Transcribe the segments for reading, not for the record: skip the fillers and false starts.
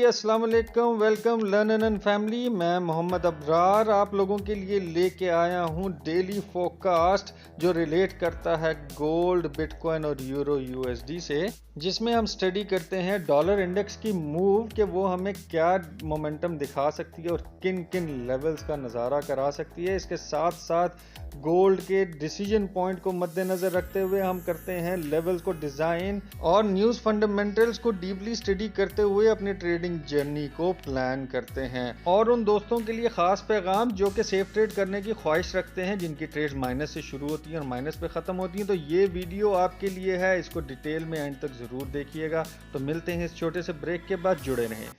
अस्सलाम वालेकुम, welcome learn and family. मैं मोहम्मद अबरार आप लोगों के लिए लेके आया हूँ डेली फोरकास्ट जो रिलेट करता है गोल्ड, बिटकॉइन और यूरो यूएसडी से, जिसमें हम स्टडी करते हैं डॉलर इंडेक्स की मूव कि वो हमें क्या मोमेंटम दिखा सकती है और किन किन लेवल्स का नज़ारा करा सकती है। इसके साथ साथ गोल्ड के डिसीजन पॉइंट को मद्देनज़र रखते हुए हम करते हैं लेवल्स को डिज़ाइन और न्यूज़ फंडामेंटल्स को डीपली स्टडी करते हुए अपनी ट्रेडिंग जर्नी को प्लान करते हैं। और उन दोस्तों के लिए ख़ास पैगाम जो कि सेफ ट्रेड करने की ख्वाहिश रखते हैं, जिनकी ट्रेड्स माइनस से शुरू होती हैं और माइनस पे ख़त्म होती हैं, तो ये वीडियो आपके लिए है। इसको डिटेल में एंड तक ज़रूर देखिएगा। तो मिलते हैं इस छोटे से ब्रेक के बाद, जुड़े रहें।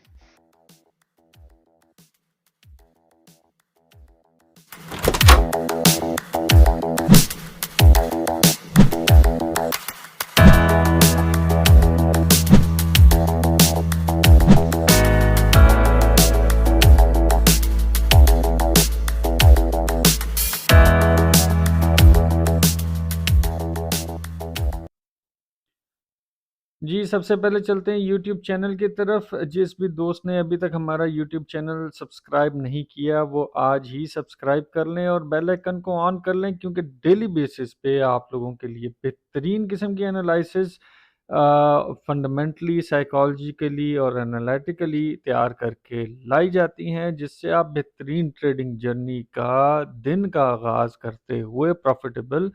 जी, सबसे पहले चलते हैं यूट्यूब चैनल की तरफ। जिस भी दोस्त ने अभी तक हमारा यूट्यूब चैनल सब्सक्राइब नहीं किया, वो आज ही सब्सक्राइब कर लें और बेल आइकन को ऑन कर लें, क्योंकि डेली बेसिस पे आप लोगों के लिए बेहतरीन किस्म की एनालिसिस फंडामेंटली, साइकोलॉजिकली और एनालिटिकली तैयार करके लाई जाती हैं, जिससे आप बेहतरीन ट्रेडिंग जर्नी का दिन का आगाज़ करते हुए प्रॉफिटेबल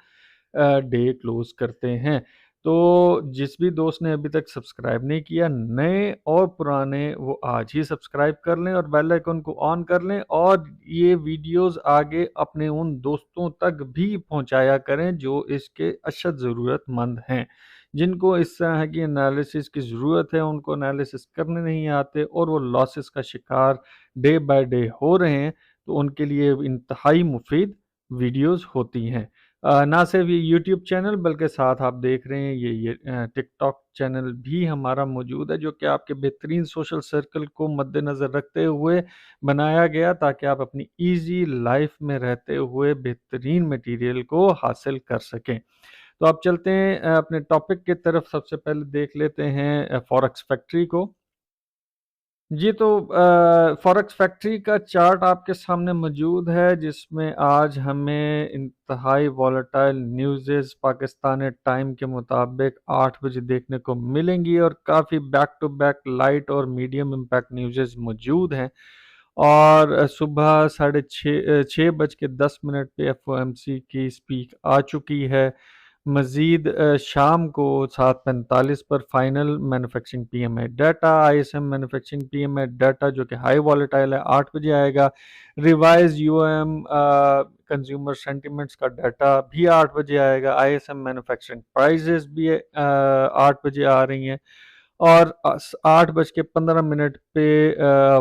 डे क्लोज करते हैं। तो जिस भी दोस्त ने अभी तक सब्सक्राइब नहीं किया, नए और पुराने, वो आज ही सब्सक्राइब कर लें और बेल आइकन को ऑन कर लें और ये वीडियोस आगे अपने उन दोस्तों तक भी पहुंचाया करें जो इसके अशद ज़रूरतमंद हैं, जिनको इस तरह की एनालिसिस की ज़रूरत है, उनको एनालिसिस करने नहीं आते और वो लॉसेस का शिकार डे बाय डे हो रहे हैं। तो उनके लिए इंतहाई मुफीद वीडियोस होती हैं। ना सिर्फ ये यूट्यूब चैनल, बल्कि साथ आप देख रहे हैं ये टिकटॉक चैनल भी हमारा मौजूद है, जो कि आपके बेहतरीन सोशल सर्कल को मद्देनज़र रखते हुए बनाया गया, ताकि आप अपनी इजी लाइफ में रहते हुए बेहतरीन मटेरियल को हासिल कर सकें। तो आप चलते हैं अपने टॉपिक की तरफ। सबसे पहले देख लेते हैं फॉरेक्स फैक्ट्री को। जी, तो फॉरेक्स फैक्ट्री का चार्ट आपके सामने मौजूद है, जिसमें आज हमें इंतहाई वॉलेटाइल न्यूज़ेस पाकिस्तानी टाइम के मुताबिक 8 बजे देखने को मिलेंगी और काफ़ी बैक टू बैक लाइट और मीडियम इम्पैक्ट न्यूज़ेस मौजूद हैं। और सुबह 6:10 पे एफओएमसी की स्पीक आ चुकी है। मज़ीद शाम को 7:45 पर final manufacturing PMI data, ISM manufacturing PMI data जो कि हाई वॉलेटाइल है, 8 बजे आएगा। रिवाइज यूएम कंज्यूमर सेंटिमेंट्स का डाटा भी 8 बजे आएगा। आईएसएम मैन्युफैक्चरिंग प्राइजेस भी 8 बजे आ रही हैं। और 8:15 पे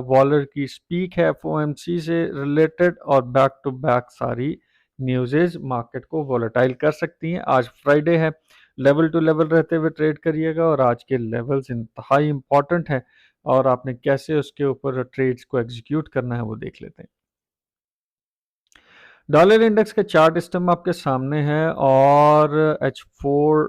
वॉलर की स्पीक है एफओएमसी से रिलेटेड, और बैक टू बैक सारी न्यूज़ेज मार्केट को वॉलेटाइल कर सकती हैं। आज फ्राइडे है, लेवल टू लेवल रहते हुए ट्रेड करिएगा और आज के लेवल्स इंतहाई इंपॉर्टेंट हैं और आपने कैसे उसके ऊपर ट्रेड्स को एग्जीक्यूट करना है वो देख लेते हैं। डॉलर इंडेक्स का चार्ट इस टाइम आपके सामने है और H4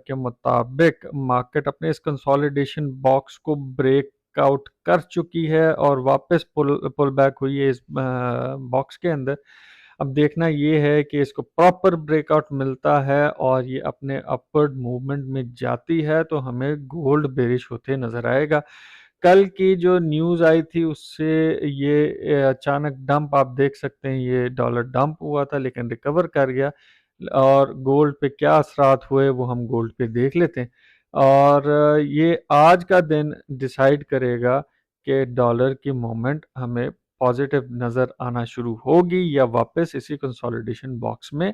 के मुताबिक मार्केट अपने इस कंसोलिडेशन बॉक्स को ब्रेकआउट कर चुकी है और वापस पुल बैक हुई है इस बॉक्स के अंदर। अब देखना ये है कि इसको प्रॉपर ब्रेकआउट मिलता है और ये अपने अपवर्ड मूवमेंट में जाती है तो हमें गोल्ड बेरिश होते नजर आएगा। कल की जो न्यूज़ आई थी उससे ये अचानक डंप आप देख सकते हैं, ये डॉलर डंप हुआ था लेकिन रिकवर कर गया। और गोल्ड पे क्या असरात हुए वो हम गोल्ड पे देख लेते हैं। और ये आज का दिन डिसाइड करेगा कि डॉलर की मूवमेंट हमें पॉजिटिव नज़र आना शुरू होगी या वापस इसी कंसोलिडेशन बॉक्स में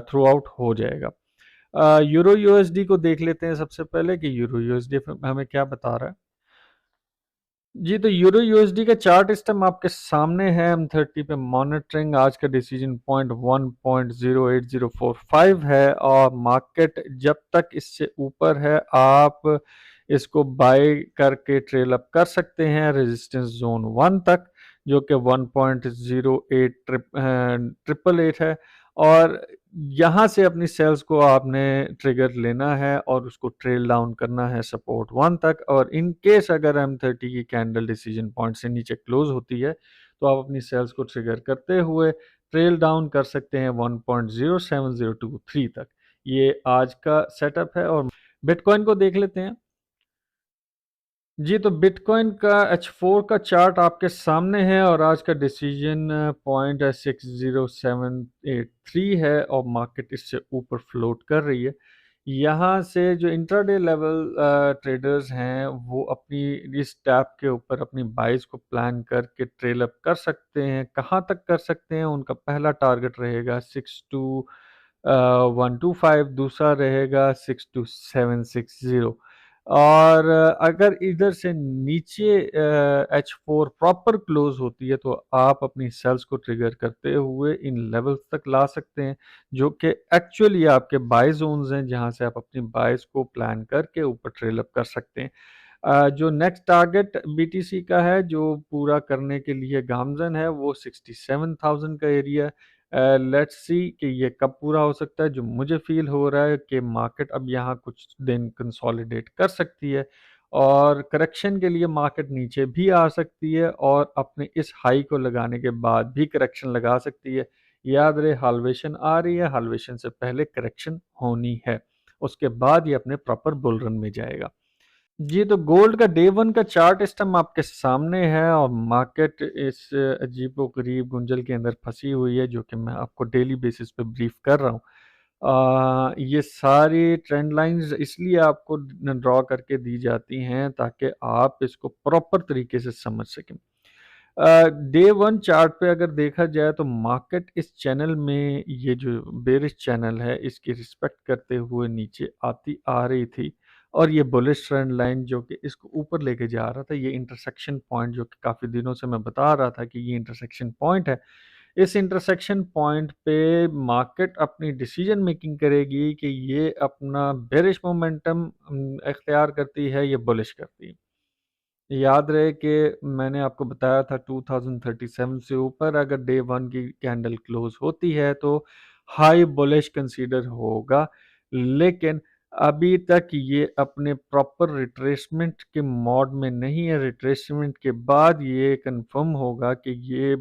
थ्रू आउट हो जाएगा। यूरो यूएसडी को देख लेते हैं सबसे पहले कि यूरो यूएसडी हमें क्या बता रहा है। जी, तो यूरो यूएसडी का चार्ट इस टाइम आपके सामने है M30 पे मॉनिटरिंग। आज का डिसीजन पॉइंट 1.08045 है और मार्केट जब तक इससे ऊपर है आप इसको बाय करके ट्रेल अप कर सकते हैं रेजिस्टेंस जोन 1 तक, जो कि 1.08 ट्रिपल एट है। और यहाँ से अपनी सेल्स को आपने ट्रिगर लेना है और उसको ट्रेल डाउन करना है सपोर्ट 1 तक, और इन केस अगर M30 की कैंडल डिसीजन पॉइंट से नीचे क्लोज होती है तो आप अपनी सेल्स को ट्रिगर करते हुए ट्रेल डाउन कर सकते हैं 1.07023 तक। ये आज का सेटअप है। और बिटकॉइन को देख लेते हैं। जी, तो बिटकॉइन का H4 का चार्ट आपके सामने है और आज का डिसीजन पॉइंट है 60783 है और मार्केट इससे ऊपर फ्लोट कर रही है। यहाँ से जो इंट्राडे लेवल ट्रेडर्स हैं वो अपनी इस टैप के ऊपर अपनी बाइज को प्लान करके ट्रेल अप कर सकते हैं। कहाँ तक कर सकते हैं? उनका पहला टारगेट रहेगा 62125, दूसरा रहेगा 62760। और अगर इधर से नीचे H4 प्रॉपर क्लोज होती है तो आप अपनी सेल्स को ट्रिगर करते हुए इन लेवल्स तक ला सकते हैं, जो कि एक्चुअली आपके बाय जोन्स हैं, जहां से आप अपनी बाइज को प्लान करके ऊपर ट्रेल अप कर सकते हैं। जो नेक्स्ट टारगेट बीटीसी का है जो पूरा करने के लिए गामजन है वो 67,000 का एरिया है। लेट्स सी कि ये कब पूरा हो सकता है। जो मुझे फील हो रहा है कि मार्केट अब यहाँ कुछ दिन कंसोलिडेट कर सकती है और करेक्शन के लिए मार्केट नीचे भी आ सकती है और अपने इस हाई को लगाने के बाद भी करेक्शन लगा सकती है। याद रहे, हाल्वेशन आ रही है, हाल्वेशन से पहले करेक्शन होनी है, उसके बाद ये अपने प्रॉपर बुल रन में जाएगा। जी, तो गोल्ड का डे वन का चार्ट इस टाइम आपके सामने है और मार्केट इस अजीबो-गरीब गुंजल के अंदर फंसी हुई है, जो कि मैं आपको डेली बेसिस पे ब्रीफ कर रहा हूँ। ये सारी ट्रेंड लाइंस इसलिए आपको ड्रॉ करके दी जाती हैं ताकि आप इसको प्रॉपर तरीके से समझ सकें। डे वन चार्ट पे अगर देखा जाए तो मार्केट इस चैनल में, ये जो बेरिश चैनल है, इसकी रिस्पेक्ट करते हुए नीचे आती आ रही थी और ये बुलिश ट्रेंड लाइन जो कि इसको ऊपर लेके जा रहा था, ये इंटरसेक्शन पॉइंट जो कि काफ़ी दिनों से मैं बता रहा था कि ये इंटरसेक्शन पॉइंट है। इस इंटरसेक्शन पॉइंट पे मार्केट अपनी डिसीजन मेकिंग करेगी कि ये अपना बेरिश मोमेंटम इख्तियार करती है, ये बुलिश करती है। याद रहे कि मैंने आपको बताया था 2037 से ऊपर अगर डे वन की कैंडल क्लोज होती है तो हाई बुलिश कंसीडर होगा, लेकिन अभी तक ये अपने प्रॉपर रिट्रेसमेंट के मोड में नहीं है। रिट्रेसमेंट के बाद ये कंफर्म होगा कि ये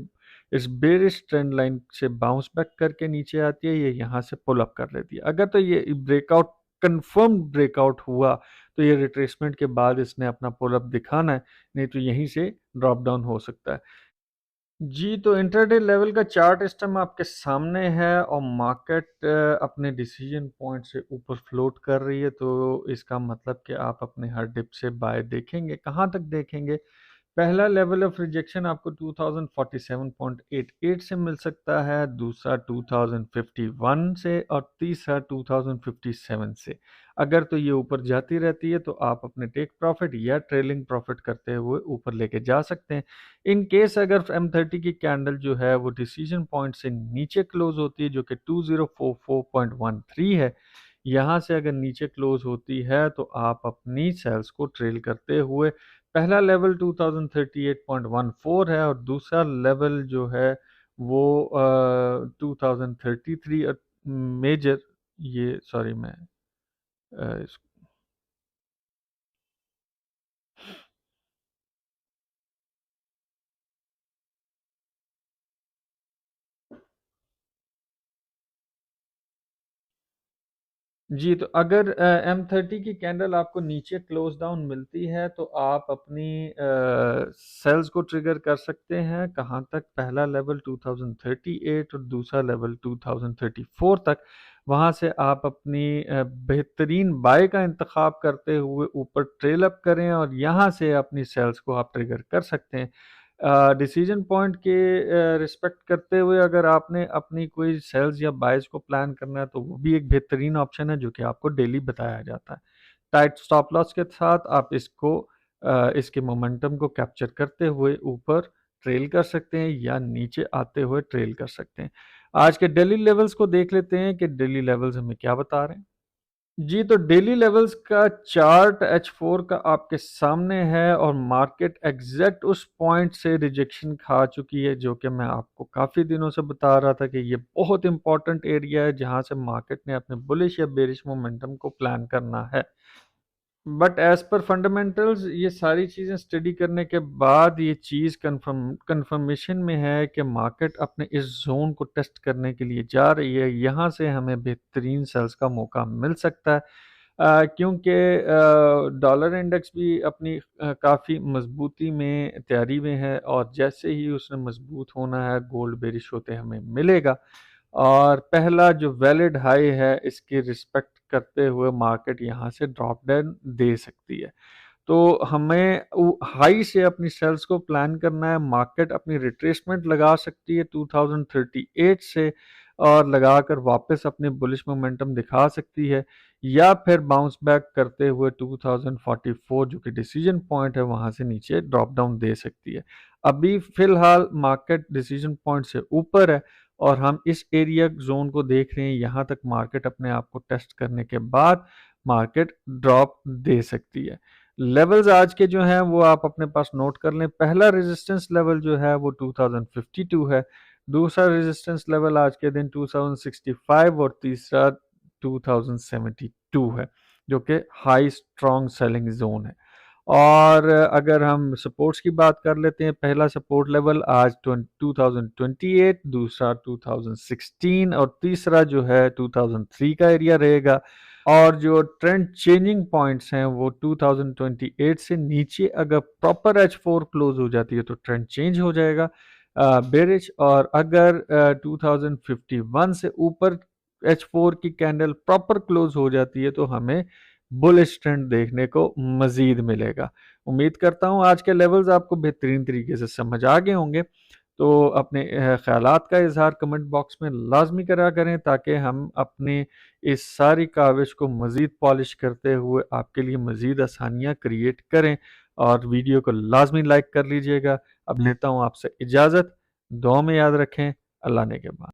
इस बेरिश ट्रेंड लाइन से बाउंस बैक करके नीचे आती है, ये यहाँ से पुल अप कर लेती है। अगर तो ये ब्रेकआउट, कंफर्म ब्रेकआउट हुआ, तो ये रिट्रेसमेंट के बाद इसने अपना पुल अप दिखाना है, नहीं तो यहीं से ड्रॉप डाउन हो सकता है। जी, तो इंट्राडे लेवल का चार्ट इस टाइम आपके सामने है और मार्केट अपने डिसीजन पॉइंट से ऊपर फ्लोट कर रही है, तो इसका मतलब कि आप अपने हर डिप से बाय देखेंगे। कहाँ तक देखेंगे? पहला लेवल ऑफ रिजेक्शन आपको 2047.88 से मिल सकता है, दूसरा 2051 से और तीसरा 2057 से। अगर तो ये ऊपर जाती रहती है तो आप अपने टेक प्रॉफिट या ट्रेलिंग प्रॉफिट करते हुए ऊपर लेके जा सकते हैं। इन केस अगर M30 की कैंडल जो है वो डिसीजन पॉइंट से नीचे क्लोज होती है, जो कि 2044.13 है, यहाँ से अगर नीचे क्लोज होती है तो आप अपनी सेल्स को ट्रेल करते हुए, पहला लेवल 2038.14 है और दूसरा लेवल जो है वो 2033 मेजर, ये सॉरी मैं अ, जी, तो अगर M30 की कैंडल आपको नीचे क्लोज डाउन मिलती है तो आप अपनी सेल्स को ट्रिगर कर सकते हैं। कहाँ तक? पहला लेवल 2038 और दूसरा लेवल 2034 तक। वहाँ से आप अपनी बेहतरीन बाय का इंतखाब करते हुए ऊपर ट्रेल अप करें और यहाँ से अपनी सेल्स को आप ट्रिगर कर सकते हैं। डिसीजन पॉइंट के रिस्पेक्ट करते हुए अगर आपने अपनी कोई सेल्स या बाइज को प्लान करना है तो वो भी एक बेहतरीन ऑप्शन है जो कि आपको डेली बताया जाता है। टाइट स्टॉप लॉस के साथ आप इसको इसके मोमेंटम को कैप्चर करते हुए ऊपर ट्रेल कर सकते हैं या नीचे आते हुए ट्रेल कर सकते हैं। आज के डेली लेवल्स को देख लेते हैं कि डेली लेवल्स हमें क्या बता रहे हैं। जी, तो डेली लेवल्स का चार्ट H4 का आपके सामने है और मार्केट एग्जैक्ट उस पॉइंट से रिजेक्शन खा चुकी है, जो कि मैं आपको काफ़ी दिनों से बता रहा था कि ये बहुत इंपॉर्टेंट एरिया है जहाँ से मार्केट ने अपने बुलिश या बेरिश मोमेंटम को प्लान करना है। बट एज पर फंडामेंटल्स ये सारी चीज़ें स्टडी करने के बाद ये चीज़ कंफर्मेशन में है कि मार्केट अपने इस जोन को टेस्ट करने के लिए जा रही है। यहाँ से हमें बेहतरीन सेल्स का मौका मिल सकता है, क्योंकि डॉलर इंडेक्स भी अपनी काफ़ी मजबूती में तैयारी में है और जैसे ही उसने मजबूत होना है गोल्ड बेरिश होते हमें मिलेगा। और पहला जो वैलिड हाई है इसकी रिस्पेक्ट करते हुए मार्केट यहाँ से ड्रॉप डाउन दे सकती है। तो हमें हाई से अपनी सेल्स को प्लान करना है। मार्केट अपनी रिट्रेसमेंट लगा सकती है 2038 से और लगाकर वापस अपने बुलिश मोमेंटम दिखा सकती है, या फिर बाउंस बैक करते हुए 2044 जो कि डिसीजन पॉइंट है वहां से नीचे ड्रॉप डाउन दे सकती है। अभी फिलहाल मार्केट डिसीजन पॉइंट से ऊपर है और हम इस एरिया जोन को देख रहे हैं। यहाँ तक मार्केट अपने आप को टेस्ट करने के बाद मार्केट ड्रॉप दे सकती है। लेवल्स आज के जो हैं वो आप अपने पास नोट कर लें। पहला रेजिस्टेंस लेवल जो है वो 2052 है, दूसरा रेजिस्टेंस लेवल आज के दिन 2065 और तीसरा 2072 है, जो कि हाई स्ट्रॉन्ग सेलिंग जोन है। और अगर हम सपोर्ट्स की बात कर लेते हैं, पहला सपोर्ट लेवल आज 2028, दूसरा 2016 और तीसरा जो है 2003 का एरिया रहेगा। और जो ट्रेंड चेंजिंग पॉइंट्स हैं वो 2028 से नीचे अगर प्रॉपर H4 क्लोज हो जाती है तो ट्रेंड चेंज हो जाएगा बेरिश, और अगर 2051 से ऊपर H4 की कैंडल प्रॉपर क्लोज हो जाती है तो हमें बुलिश ट्रेंड देखने को मजीद मिलेगा। उम्मीद करता हूँ आज के लेवल्स आपको बेहतरीन तरीके से समझ आ गए होंगे। तो अपने ख्यालात का इजहार कमेंट बॉक्स में लाजमी करा करें ताकि हम अपने इस सारी काविश को मज़ीद पॉलिश करते हुए आपके लिए मज़ीद आसानियाँ क्रिएट करें। और वीडियो को लाजमी लाइक कर लीजिएगा। अब लेता हूँ आपसे इजाज़त। दुआ में याद रखें। अल्लाह ने के बाद।